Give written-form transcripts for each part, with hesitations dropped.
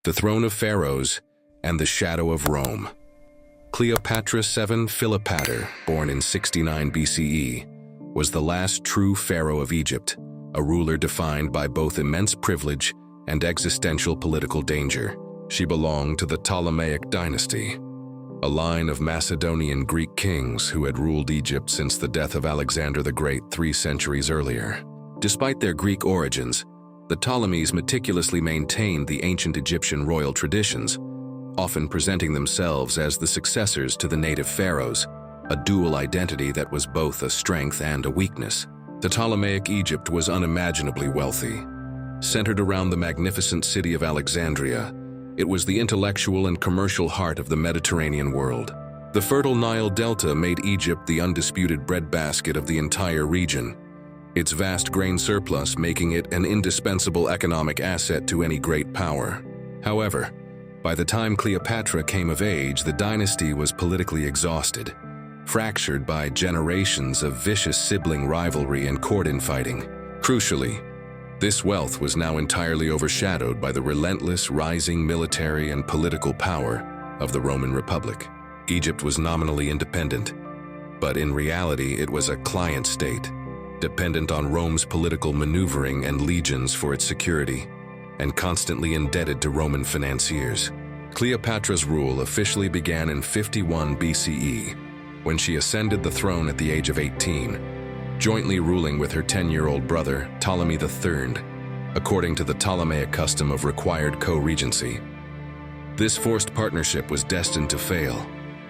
the throne of Pharaohs, and the shadow of Rome. Cleopatra VII Philopator, born in 69 BCE, was the last true pharaoh of Egypt, a ruler defined by both immense privilege and existential political danger. She belonged to the Ptolemaic dynasty, a line of Macedonian Greek kings who had ruled Egypt since the death of Alexander the Great 3 centuries earlier. Despite their Greek origins, the Ptolemies meticulously maintained the ancient Egyptian royal traditions, often presenting themselves as the successors to the native pharaohs, a dual identity that was both a strength and a weakness. The Ptolemaic Egypt was unimaginably wealthy. Centered around the magnificent city of Alexandria, it was the intellectual and commercial heart of the Mediterranean world. The fertile Nile Delta made Egypt the undisputed breadbasket of the entire region, its vast grain surplus making it an indispensable economic asset to any great power. However, by the time Cleopatra came of age, the dynasty was politically exhausted, fractured by generations of vicious sibling rivalry and court infighting. Crucially, this wealth was now entirely overshadowed by the relentless rising military and political power of the Roman Republic. Egypt was nominally independent, but in reality it was a client state, dependent on Rome's political maneuvering and legions for its security, and constantly indebted to Roman financiers. Cleopatra's rule officially began in 51 BCE, when she ascended the throne at the age of 18, jointly ruling with her 10-year-old brother, Ptolemy III, according to the Ptolemaic custom of required co-regency. This forced partnership was destined to fail,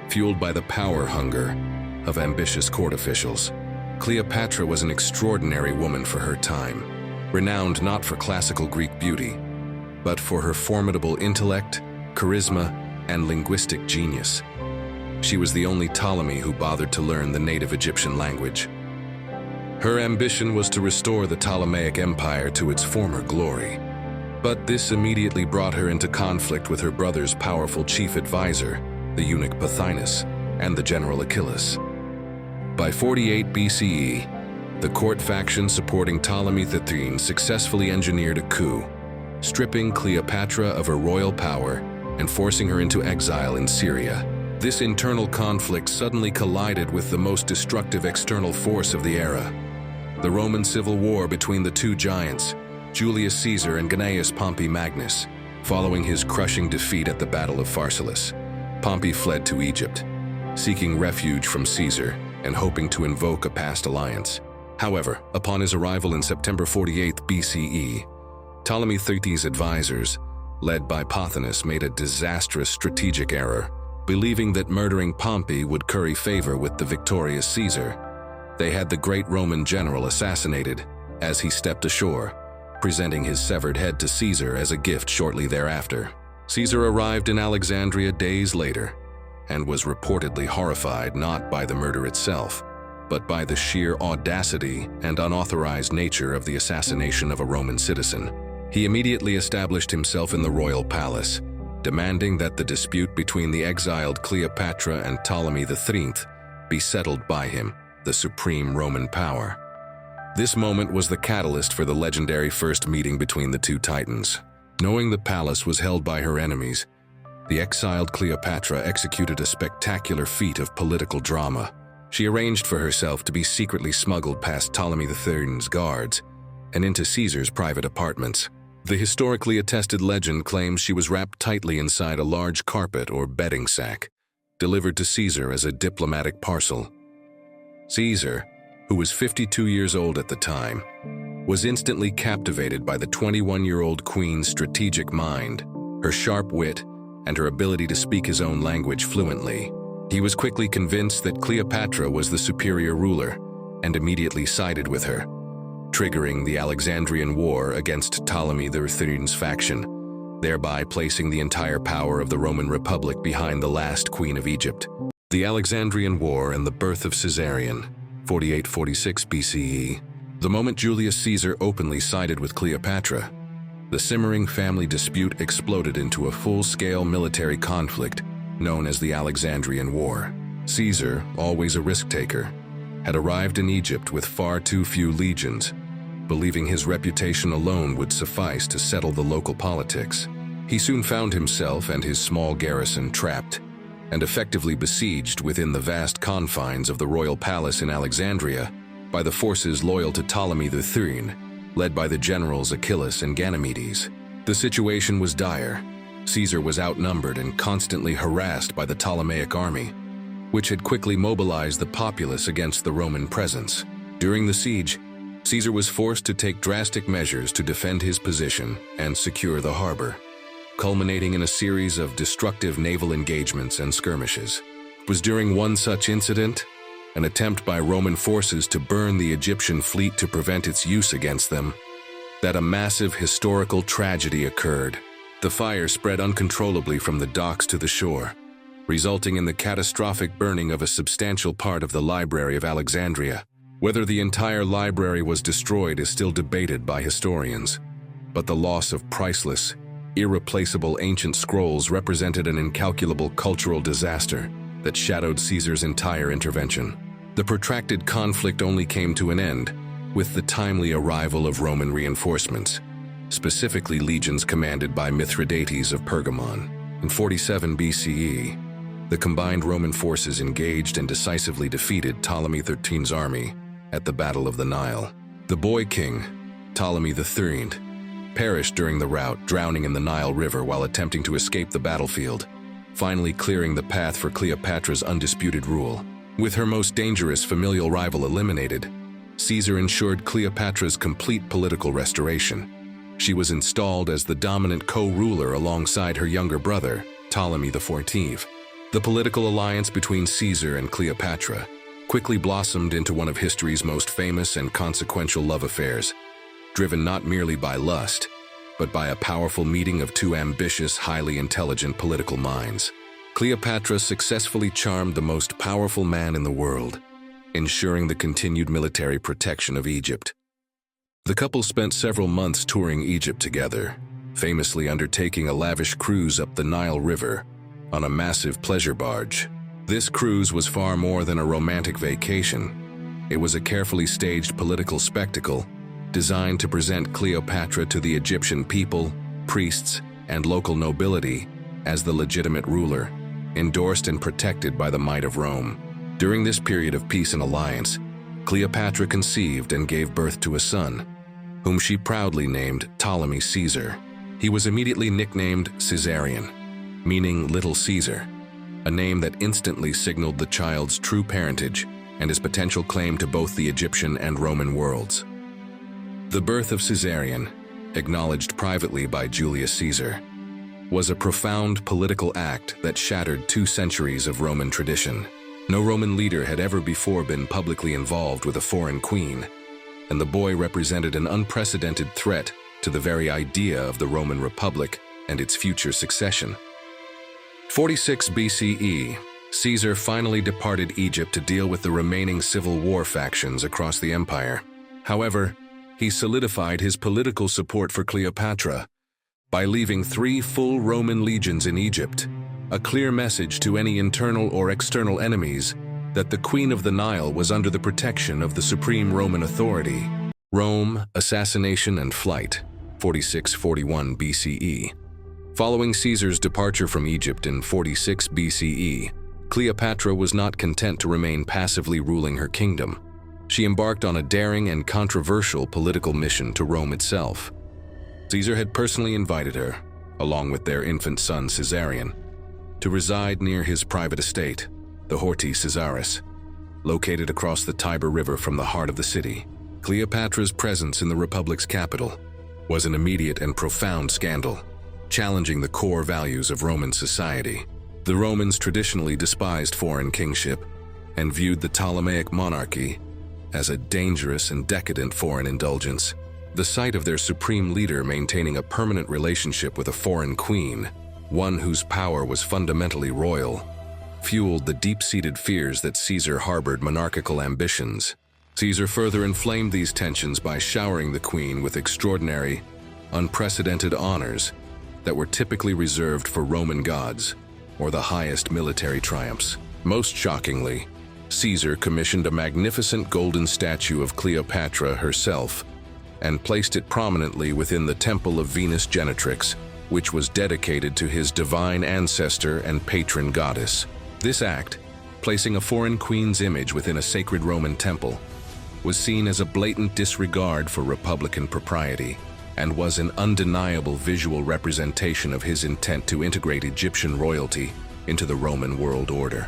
fueled by the power hunger of ambitious court officials. Cleopatra was an extraordinary woman for her time, renowned not for classical Greek beauty, but for her formidable intellect, charisma, and linguistic genius. She was the only Ptolemy who bothered to learn the native Egyptian language. Her ambition was to restore the Ptolemaic Empire to its former glory, but this immediately brought her into conflict with her brother's powerful chief advisor, the eunuch Pothinus, and the general Achilles. By 48 BCE, the court faction supporting Ptolemy III successfully engineered a coup, stripping Cleopatra of her royal power and forcing her into exile in Syria. This internal conflict suddenly collided with the most destructive external force of the era, the Roman civil war between the two giants, Julius Caesar and Gnaeus Pompey Magnus. Following his crushing defeat at the Battle of Pharsalus, Pompey fled to Egypt, seeking refuge from Caesar and hoping to invoke a past alliance. However, upon his arrival in September 48 BCE, Ptolemy III's advisors, led by Pothinus, made a disastrous strategic error. Believing that murdering Pompey would curry favor with the victorious Caesar, they had the great Roman general assassinated as he stepped ashore, presenting his severed head to Caesar as a gift shortly thereafter. Caesar arrived in Alexandria days later and was reportedly horrified not by the murder itself, but by the sheer audacity and unauthorized nature of the assassination of a Roman citizen. He immediately established himself in the royal palace, demanding that the dispute between the exiled Cleopatra and Ptolemy III be settled by him, the supreme Roman power. This moment was the catalyst for the legendary first meeting between the two titans. Knowing the palace was held by her enemies, the exiled Cleopatra executed a spectacular feat of political drama. She arranged for herself to be secretly smuggled past Ptolemy III's guards and into Caesar's private apartments. The historically attested legend claims she was wrapped tightly inside a large carpet or bedding sack, delivered to Caesar as a diplomatic parcel. Caesar, who was 52 years old at the time, was instantly captivated by the 21-year-old queen's strategic mind, her sharp wit, and her ability to speak his own language fluently. He was quickly convinced that Cleopatra was the superior ruler and immediately sided with her, triggering the Alexandrian War against Ptolemy III's faction, thereby placing the entire power of the Roman Republic behind the last queen of Egypt. The Alexandrian War and the birth of Caesarion, 48-46 BCE. The moment Julius Caesar openly sided with Cleopatra, the simmering family dispute exploded into a full-scale military conflict known as the Alexandrian War. Caesar, always a risk-taker, had arrived in Egypt with far too few legions, believing his reputation alone would suffice to settle the local politics. He soon found himself and his small garrison trapped and effectively besieged within the vast confines of the royal palace in Alexandria by the forces loyal to Ptolemy III, led by the generals Achilles and Ganymedes. The situation was dire. Caesar was outnumbered and constantly harassed by the Ptolemaic army, which had quickly mobilized the populace against the Roman presence. During the siege, Caesar was forced to take drastic measures to defend his position and secure the harbor, culminating in a series of destructive naval engagements and skirmishes. It was during one such incident, an attempt by Roman forces to burn the Egyptian fleet to prevent its use against them, that a massive historical tragedy occurred. The fire spread uncontrollably from the docks to the shore, resulting in the catastrophic burning of a substantial part of the Library of Alexandria. Whether the entire library was destroyed is still debated by historians, but the loss of priceless, irreplaceable ancient scrolls represented an incalculable cultural disaster that shadowed Caesar's entire intervention. The protracted conflict only came to an end with the timely arrival of Roman reinforcements, specifically legions commanded by Mithridates of Pergamon. In 47 BCE, the combined Roman forces engaged and decisively defeated Ptolemy XIII's army at the Battle of the Nile. The boy king, Ptolemy III, perished during the rout, drowning in the Nile River while attempting to escape the battlefield, finally clearing the path for Cleopatra's undisputed rule. With her most dangerous familial rival eliminated, Caesar ensured Cleopatra's complete political restoration. She was installed as the dominant co-ruler alongside her younger brother, Ptolemy XIV. The political alliance between Caesar and Cleopatra quickly blossomed into one of history's most famous and consequential love affairs, driven not merely by lust, but by a powerful meeting of two ambitious, highly intelligent political minds. Cleopatra successfully charmed the most powerful man in the world, ensuring the continued military protection of Egypt. The couple spent several months touring Egypt together, famously undertaking a lavish cruise up the Nile River on a massive pleasure barge. This cruise was far more than a romantic vacation. It was a carefully staged political spectacle designed to present Cleopatra to the Egyptian people, priests, and local nobility as the legitimate ruler, endorsed and protected by the might of Rome. During this period of peace and alliance, Cleopatra conceived and gave birth to a son, whom she proudly named Ptolemy Caesar. He was immediately nicknamed Caesarion, meaning Little Caesar, a name that instantly signaled the child's true parentage and his potential claim to both the Egyptian and Roman worlds. The birth of Caesarion, acknowledged privately by Julius Caesar, was a profound political act that shattered 2 centuries of Roman tradition. No Roman leader had ever before been publicly involved with a foreign queen, and the boy represented an unprecedented threat to the very idea of the Roman Republic and its future succession. 46 BCE, Caesar finally departed Egypt to deal with the remaining civil war factions across the empire. However, he solidified his political support for Cleopatra by leaving 3 full Roman legions in Egypt, a clear message to any internal or external enemies that the Queen of the Nile was under the protection of the supreme Roman authority. Rome, Assassination and Flight, 46-41 BCE. Following Caesar's departure from Egypt in 46 BCE, Cleopatra was not content to remain passively ruling her kingdom. She embarked on a daring and controversial political mission to Rome itself. Caesar had personally invited her, along with their infant son Caesarion, to reside near his private estate, the Horti Caesaris, located across the Tiber River from the heart of the city. Cleopatra's presence in the Republic's capital was an immediate and profound scandal, challenging the core values of Roman society. The Romans traditionally despised foreign kingship and viewed the Ptolemaic monarchy as a dangerous and decadent foreign indulgence. The sight of their supreme leader maintaining a permanent relationship with a foreign queen, one whose power was fundamentally royal, fueled the deep-seated fears that Caesar harbored monarchical ambitions. Caesar further inflamed these tensions by showering the queen with extraordinary, unprecedented honors that were typically reserved for Roman gods or the highest military triumphs. Most shockingly, Caesar commissioned a magnificent golden statue of Cleopatra herself and placed it prominently within the Temple of Venus Genitrix, which was dedicated to his divine ancestor and patron goddess. This act, placing a foreign queen's image within a sacred Roman temple, was seen as a blatant disregard for republican propriety and was an undeniable visual representation of his intent to integrate Egyptian royalty into the Roman world order.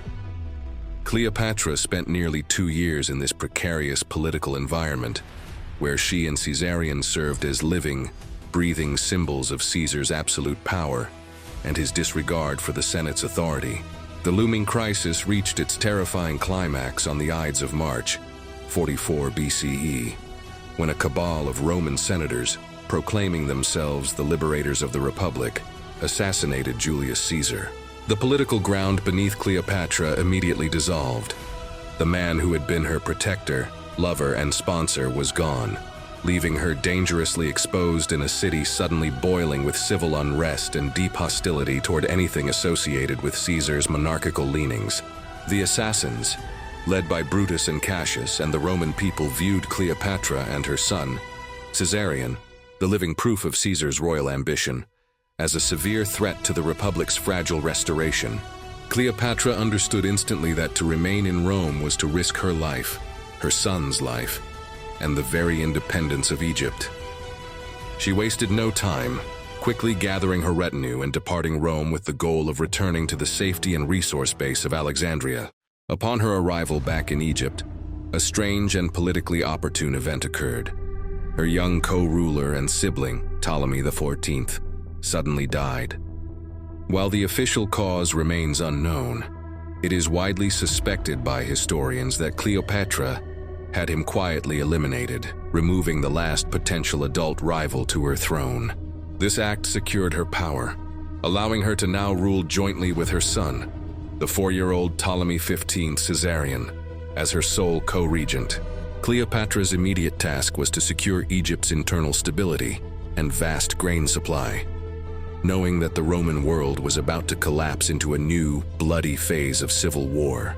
Cleopatra spent nearly 2 years in this precarious political environment, where she and Caesarion served as living, breathing symbols of Caesar's absolute power and his disregard for the Senate's authority. The looming crisis reached its terrifying climax on the Ides of March, 44 BCE, when a cabal of Roman senators, proclaiming themselves the liberators of the Republic, assassinated Julius Caesar. The political ground beneath Cleopatra immediately dissolved. The man who had been her protector, lover, and sponsor was gone, leaving her dangerously exposed in a city suddenly boiling with civil unrest and deep hostility toward anything associated with Caesar's monarchical leanings. The assassins, led by Brutus and Cassius, and the Roman people viewed Cleopatra and her son, Caesarion, the living proof of Caesar's royal ambition, as a severe threat to the Republic's fragile restoration. Cleopatra understood instantly that to remain in Rome was to risk her life, her son's life, and the very independence of Egypt. She wasted no time, quickly gathering her retinue and departing Rome with the goal of returning to the safety and resource base of Alexandria. Upon her arrival back in Egypt, a strange and politically opportune event occurred. Her young co-ruler and sibling, Ptolemy XIV, suddenly died. While the official cause remains unknown, it is widely suspected by historians that Cleopatra had him quietly eliminated, removing the last potential adult rival to her throne. This act secured her power, allowing her to now rule jointly with her son, the 4-year-old Ptolemy XV Caesarion, as her sole co-regent. Cleopatra's immediate task was to secure Egypt's internal stability and vast grain supply. Knowing that the Roman world was about to collapse into a new, bloody phase of civil war.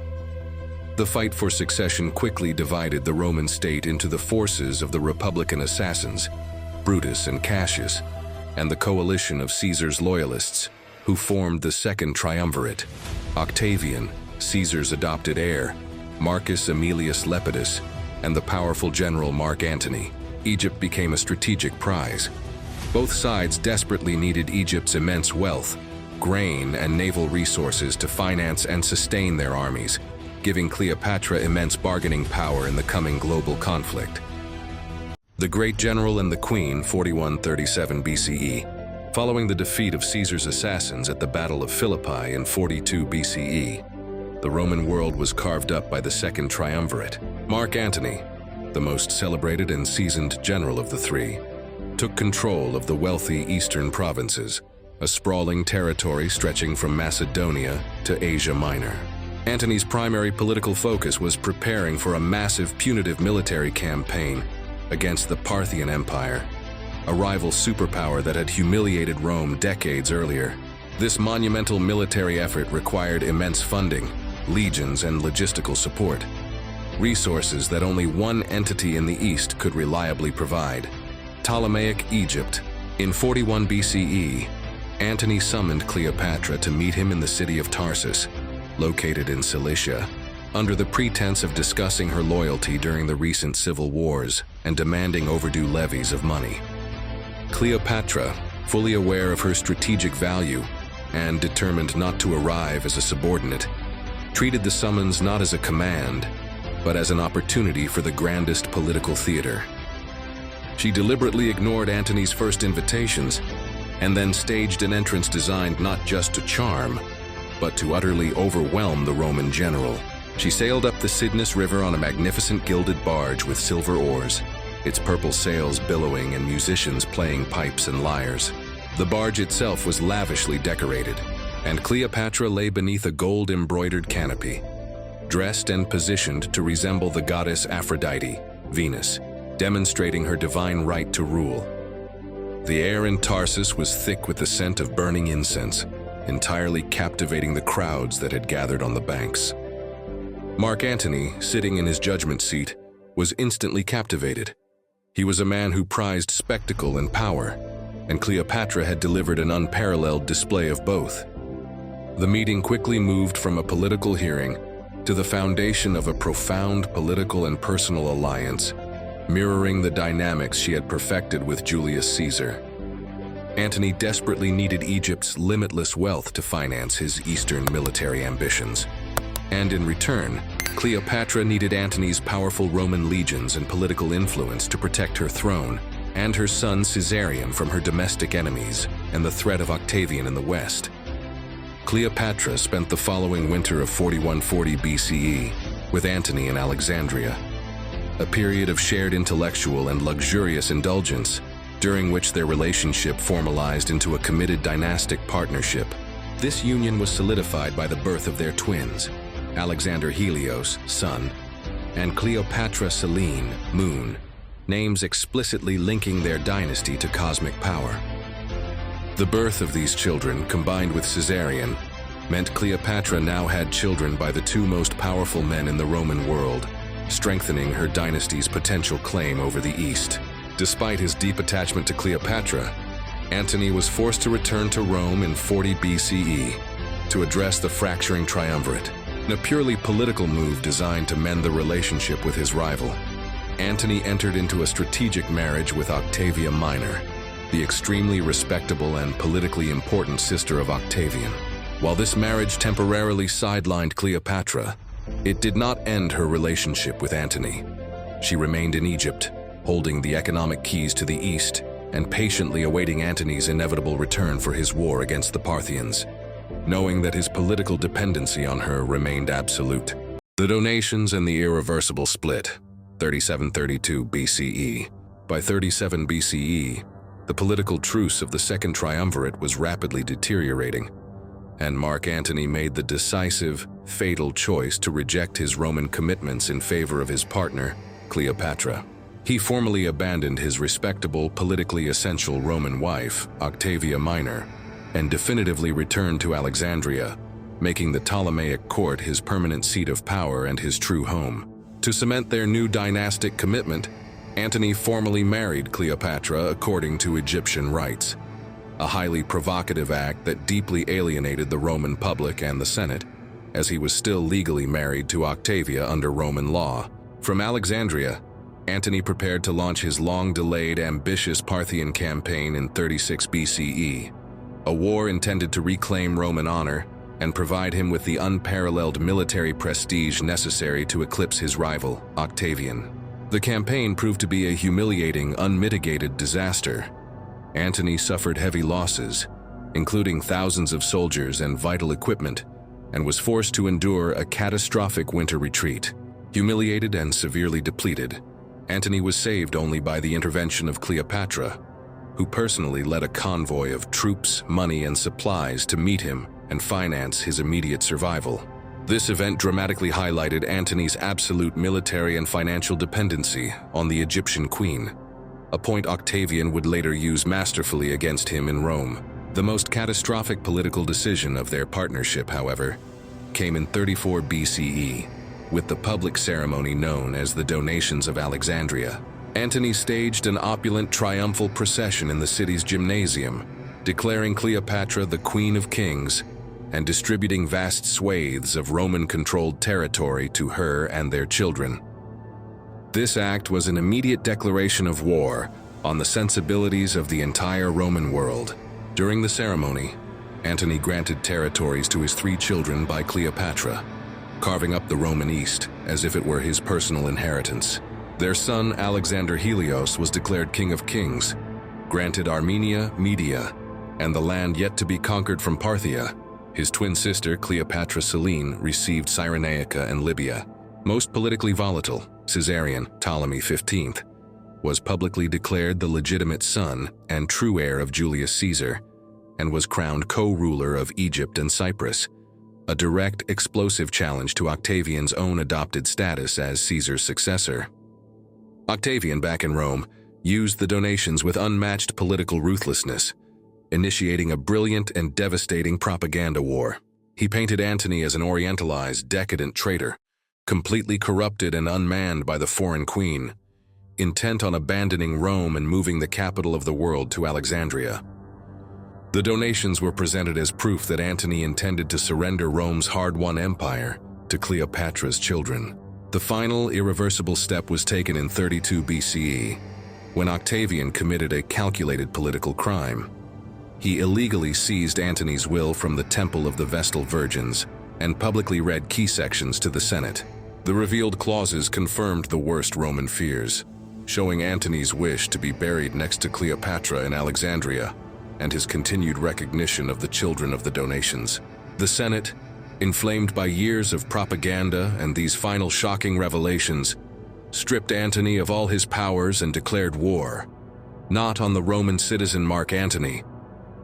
The fight for succession quickly divided the Roman state into the forces of the Republican assassins, Brutus and Cassius, and the coalition of Caesar's loyalists, who formed the Second Triumvirate: Octavian, Caesar's adopted heir, Marcus Aemilius Lepidus, and the powerful general Mark Antony. Egypt became a strategic prize. Both sides desperately needed Egypt's immense wealth, grain, and naval resources to finance and sustain their armies, giving Cleopatra immense bargaining power in the coming global conflict. The Great General and the Queen, 4137 BCE. Following the defeat of Caesar's assassins at the Battle of Philippi in 42 BCE, the Roman world was carved up by the Second Triumvirate. Mark Antony, the most celebrated and seasoned general of the three, took control of the wealthy eastern provinces, a sprawling territory stretching from Macedonia to Asia Minor. Antony's primary political focus was preparing for a massive punitive military campaign against the Parthian Empire, a rival superpower that had humiliated Rome decades earlier. This monumental military effort required immense funding, legions, and logistical support, resources that only one entity in the East could reliably provide: Ptolemaic Egypt. In 41 BCE, Antony summoned Cleopatra to meet him in the city of Tarsus, located in Cilicia, under the pretense of discussing her loyalty during the recent civil wars and demanding overdue levies of money. Cleopatra, fully aware of her strategic value and determined not to arrive as a subordinate, treated the summons not as a command, but as an opportunity for the grandest political theater. She deliberately ignored Antony's first invitations and then staged an entrance designed not just to charm, but to utterly overwhelm the Roman general. She sailed up the Cydnus River on a magnificent gilded barge with silver oars, its purple sails billowing and musicians playing pipes and lyres. The barge itself was lavishly decorated, and Cleopatra lay beneath a gold-embroidered canopy, dressed and positioned to resemble the goddess Aphrodite, Venus, demonstrating her divine right to rule. The air in Tarsus was thick with the scent of burning incense, entirely captivating the crowds that had gathered on the banks. Mark Antony, sitting in his judgment seat, was instantly captivated. He was a man who prized spectacle and power, and Cleopatra had delivered an unparalleled display of both. The meeting quickly moved from a political hearing to the foundation of a profound political and personal alliance, mirroring the dynamics she had perfected with Julius Caesar. Antony desperately needed Egypt's limitless wealth to finance his Eastern military ambitions. And in return, Cleopatra needed Antony's powerful Roman legions and political influence to protect her throne and her son Caesarion from her domestic enemies and the threat of Octavian in the west. Cleopatra spent the following winter of 4140 BCE with Antony in Alexandria, a period of shared intellectual and luxurious indulgence during which their relationship formalized into a committed dynastic partnership. This union was solidified by the birth of their twins, Alexander Helios, sun, and Cleopatra Selene, moon, names explicitly linking their dynasty to cosmic power. The birth of these children, combined with Caesarion, meant Cleopatra now had children by the two most powerful men in the Roman world, strengthening her dynasty's potential claim over the East. Despite his deep attachment to Cleopatra, Antony was forced to return to Rome in 40 BCE to address the fracturing triumvirate. In a purely political move designed to mend the relationship with his rival, Antony entered into a strategic marriage with Octavia Minor, the extremely respectable and politically important sister of Octavian. While this marriage temporarily sidelined Cleopatra, it did not end her relationship with Antony. She remained in Egypt, holding the economic keys to the east and patiently awaiting Antony's inevitable return for his war against the Parthians, knowing that his political dependency on her remained absolute. The donations and the irreversible split, 3732 BCE. By 37 BCE, the political truce of the Second Triumvirate was rapidly deteriorating, and Mark Antony made the decisive, fatal choice to reject his Roman commitments in favor of his partner, Cleopatra. He formally abandoned his respectable, politically essential Roman wife, Octavia Minor, and definitively returned to Alexandria, making the Ptolemaic court his permanent seat of power and his true home. To cement their new dynastic commitment, Antony formally married Cleopatra according to Egyptian rites, a highly provocative act that deeply alienated the Roman public and the Senate, as he was still legally married to Octavia under Roman law. From Alexandria, Antony prepared to launch his long-delayed, ambitious Parthian campaign in 36 BCE, a war intended to reclaim Roman honor and provide him with the unparalleled military prestige necessary to eclipse his rival, Octavian. The campaign proved to be a humiliating, unmitigated disaster. Antony suffered heavy losses, including thousands of soldiers and vital equipment, and was forced to endure a catastrophic winter retreat. Humiliated and severely depleted, Antony was saved only by the intervention of Cleopatra, who personally led a convoy of troops, money, and supplies to meet him and finance his immediate survival. This event dramatically highlighted Antony's absolute military and financial dependency on the Egyptian queen, a point Octavian would later use masterfully against him in Rome. The most catastrophic political decision of their partnership, however, came in 34 BCE, with the public ceremony known as the Donations of Alexandria. Antony staged an opulent triumphal procession in the city's gymnasium, declaring Cleopatra the Queen of Kings and distributing vast swathes of Roman-controlled territory to her and their children. This act was an immediate declaration of war on the sensibilities of the entire Roman world. During the ceremony, Antony granted territories to his 3 children by Cleopatra, carving up the Roman East as if it were his personal inheritance. Their son Alexander Helios was declared King of Kings, granted Armenia, Media, and the land yet to be conquered from Parthia. His twin sister Cleopatra Selene received Cyrenaica and Libya. Most politically volatile, Caesarion, Ptolemy XV, was publicly declared the legitimate son and true heir of Julius Caesar, and was crowned co-ruler of Egypt and Cyprus, a direct, explosive challenge to Octavian's own adopted status as Caesar's successor. Octavian, back in Rome, used the donations with unmatched political ruthlessness, initiating a brilliant and devastating propaganda war. He painted Antony as an orientalized, decadent traitor, completely corrupted and unmanned by the foreign queen. intent on abandoning Rome and moving the capital of the world to Alexandria. The donations were presented as proof that Antony intended to surrender Rome's hard-won empire to Cleopatra's children. The final, irreversible step was taken in 32 BCE, when Octavian committed a calculated political crime. He illegally seized Antony's will from the Temple of the Vestal Virgins and publicly read key sections to the Senate. The revealed clauses confirmed the worst Roman fears, showing Antony's wish to be buried next to Cleopatra in Alexandria and his continued recognition of the children of the donations. The Senate, inflamed by years of propaganda and these final shocking revelations, stripped Antony of all his powers and declared war, not on the Roman citizen Mark Antony,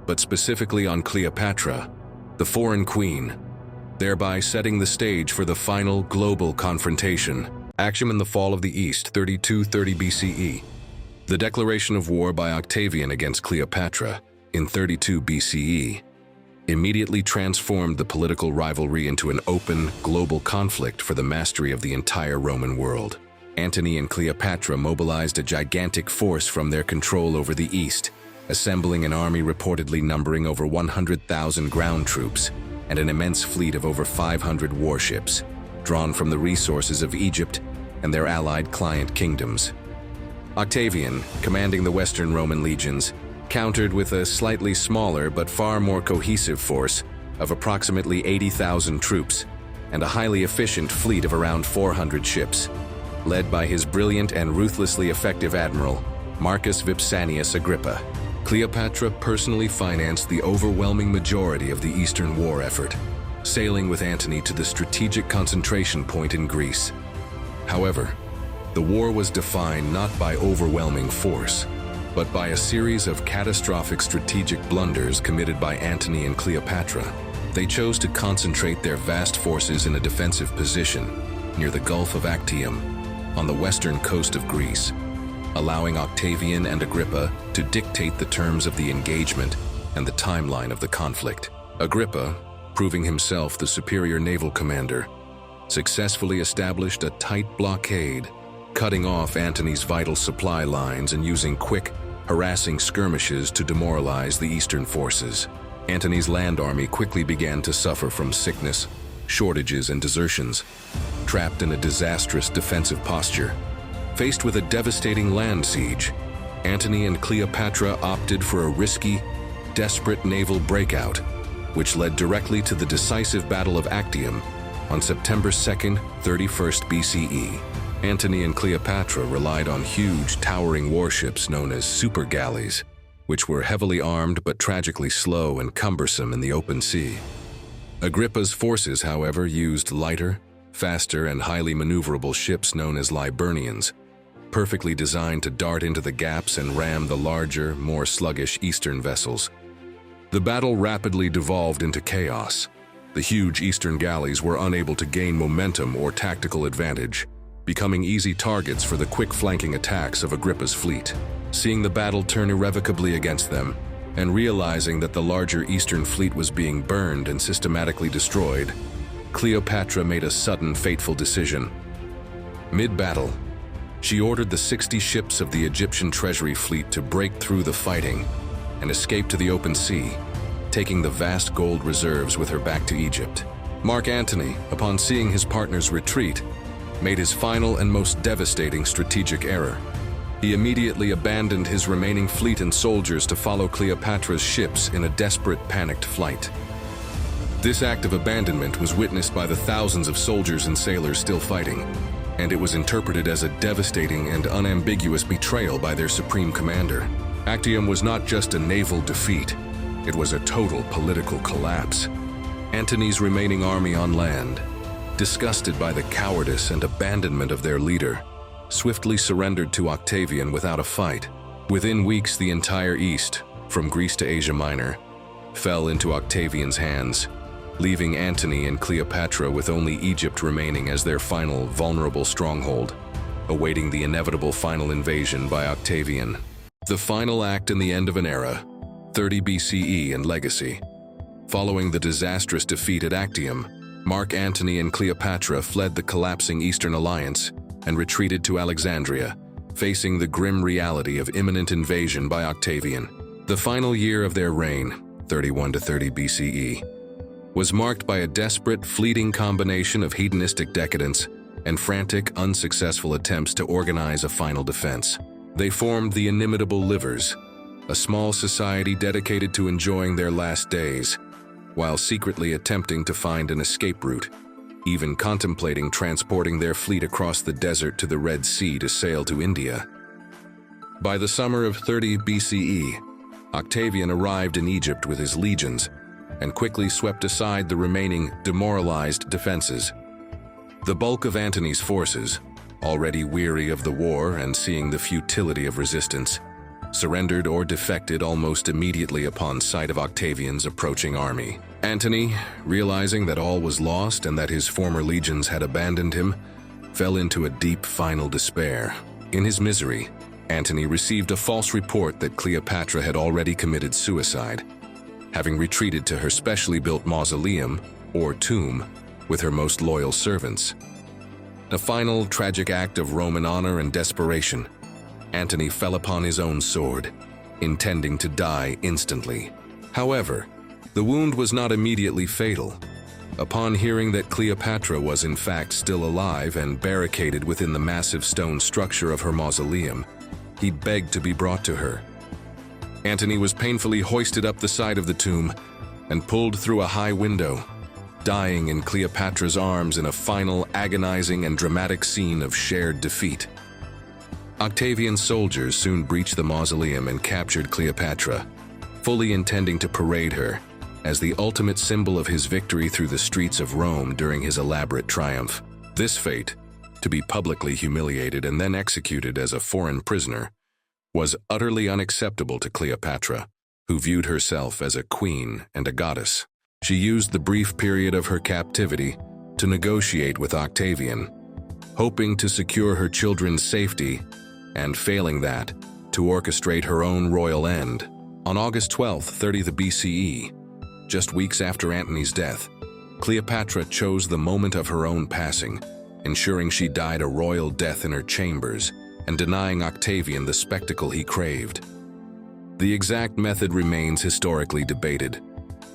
but specifically on Cleopatra, the foreign queen, thereby setting the stage for the final global confrontation. Actium in the Fall of the East, 3230 BCE. The declaration of war by Octavian against Cleopatra in 32 BCE immediately transformed the political rivalry into an open, global conflict for the mastery of the entire Roman world. Antony and Cleopatra mobilized a gigantic force from their control over the East, assembling an army reportedly numbering over 100,000 ground troops and an immense fleet of over 500 warships, drawn from the resources of Egypt and their allied client kingdoms. Octavian, commanding the Western Roman legions, countered with a slightly smaller but far more cohesive force of approximately 80,000 troops and a highly efficient fleet of around 400 ships, led by his brilliant and ruthlessly effective admiral, Marcus Vipsanius Agrippa. Cleopatra personally financed the overwhelming majority of the Eastern war effort, sailing with Antony to the strategic concentration point in Greece. However, the war was defined not by overwhelming force, but by a series of catastrophic strategic blunders committed by Antony and Cleopatra. They chose to concentrate their vast forces in a defensive position near the Gulf of Actium, on the western coast of Greece, allowing Octavian and Agrippa to dictate the terms of the engagement and the timeline of the conflict. Agrippa, proving himself the superior naval commander, successfully established a tight blockade, cutting off Antony's vital supply lines and using quick, harassing skirmishes to demoralize the eastern forces. Antony's land army quickly began to suffer from sickness, shortages, and desertions, trapped in a disastrous defensive posture. Faced with a devastating land siege, Antony and Cleopatra opted for a risky, desperate naval breakout, which led directly to the decisive Battle of Actium on September 2nd, 31st BCE. Antony and Cleopatra relied on huge, towering warships known as super galleys, which were heavily armed but tragically slow and cumbersome in the open sea. Agrippa's forces, however, used lighter, faster, and highly maneuverable ships known as Liburnians, perfectly designed to dart into the gaps and ram the larger, more sluggish eastern vessels. The battle rapidly devolved into chaos. The huge eastern galleys were unable to gain momentum or tactical advantage, becoming easy targets for the quick flanking attacks of Agrippa's fleet. Seeing the battle turn irrevocably against them, and realizing that the larger eastern fleet was being burned and systematically destroyed, Cleopatra made a sudden, fateful decision. Mid-battle, she ordered the 60 ships of the Egyptian treasury fleet to break through the fighting and escape to the open sea, taking the vast gold reserves with her back to Egypt. Mark Antony, upon seeing his partner's retreat, made his final and most devastating strategic error. He immediately abandoned his remaining fleet and soldiers to follow Cleopatra's ships in a desperate, panicked flight. This act of abandonment was witnessed by the thousands of soldiers and sailors still fighting, and it was interpreted as a devastating and unambiguous betrayal by their supreme commander. Actium was not just a naval defeat, it was a total political collapse. Antony's remaining army on land, disgusted by the cowardice and abandonment of their leader, swiftly surrendered to Octavian without a fight. Within weeks, the entire East, from Greece to Asia Minor, fell into Octavian's hands, leaving Antony and Cleopatra with only Egypt remaining as their final, vulnerable stronghold, awaiting the inevitable final invasion by Octavian. The final act in the end of an era, 30 BCE and Legacy. Following the disastrous defeat at Actium, Mark Antony and Cleopatra fled the collapsing Eastern Alliance and retreated to Alexandria, facing the grim reality of imminent invasion by Octavian. The final year of their reign, 31 to 30 BCE, was marked by a desperate, fleeting combination of hedonistic decadence and frantic, unsuccessful attempts to organize a final defense. They formed the inimitable Livers, a small society dedicated to enjoying their last days, while secretly attempting to find an escape route, even contemplating transporting their fleet across the desert to the Red Sea to sail to India. By the summer of 30 BCE, Octavian arrived in Egypt with his legions and quickly swept aside the remaining demoralized defenses. The bulk of Antony's forces, already weary of the war and seeing the futility of resistance, surrendered or defected almost immediately upon sight of Octavian's approaching army. Antony, realizing that all was lost and that his former legions had abandoned him, fell into a deep final despair. In his misery, Antony received a false report that Cleopatra had already committed suicide, having retreated to her specially built mausoleum, or tomb, with her most loyal servants. A final tragic act of Roman honor and desperation, Antony fell upon his own sword, intending to die instantly. However, the wound was not immediately fatal. Upon hearing that Cleopatra was in fact still alive and barricaded within the massive stone structure of her mausoleum, he begged to be brought to her. Antony was painfully hoisted up the side of the tomb and pulled through a high window, dying in Cleopatra's arms in a final, agonizing and dramatic scene of shared defeat. Octavian's soldiers soon breached the mausoleum and captured Cleopatra, fully intending to parade her as the ultimate symbol of his victory through the streets of Rome during his elaborate triumph. This fate, to be publicly humiliated and then executed as a foreign prisoner, was utterly unacceptable to Cleopatra, who viewed herself as a queen and a goddess. She used the brief period of her captivity to negotiate with Octavian, hoping to secure her children's safety and, failing that, to orchestrate her own royal end. On August 12, 30 BCE, just weeks after Antony's death, Cleopatra chose the moment of her own passing, ensuring she died a royal death in her chambers and denying Octavian the spectacle he craved. The exact method remains historically debated,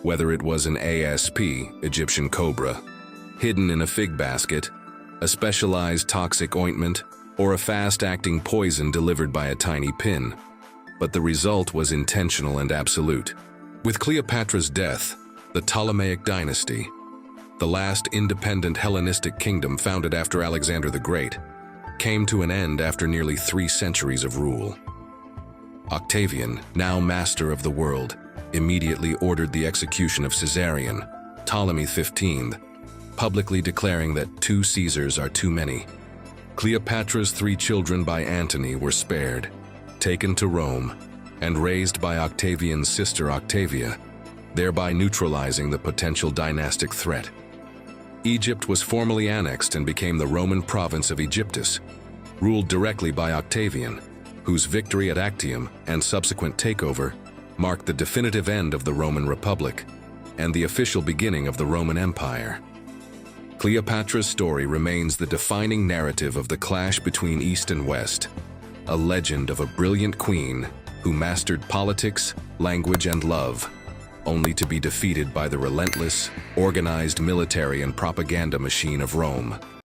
whether it was an ASP, Egyptian cobra, hidden in a fig basket, a specialized toxic ointment, or a fast-acting poison delivered by a tiny pin, but the result was intentional and absolute. With Cleopatra's death, the Ptolemaic dynasty, the last independent Hellenistic kingdom founded after Alexander the Great, came to an end after nearly 3 centuries of rule. Octavian, now master of the world, immediately ordered the execution of Caesarion, Ptolemy XV, publicly declaring that 2 Caesars are too many. Cleopatra's 3 children by Antony were spared, taken to Rome, and raised by Octavian's sister Octavia, thereby neutralizing the potential dynastic threat. Egypt was formally annexed and became the Roman province of Aegyptus, ruled directly by Octavian, whose victory at Actium and subsequent takeover marked the definitive end of the Roman Republic and the official beginning of the Roman Empire. Cleopatra's story remains the defining narrative of the clash between East and West, a legend of a brilliant queen who mastered politics, language, and love, only to be defeated by the relentless, organized military and propaganda machine of Rome.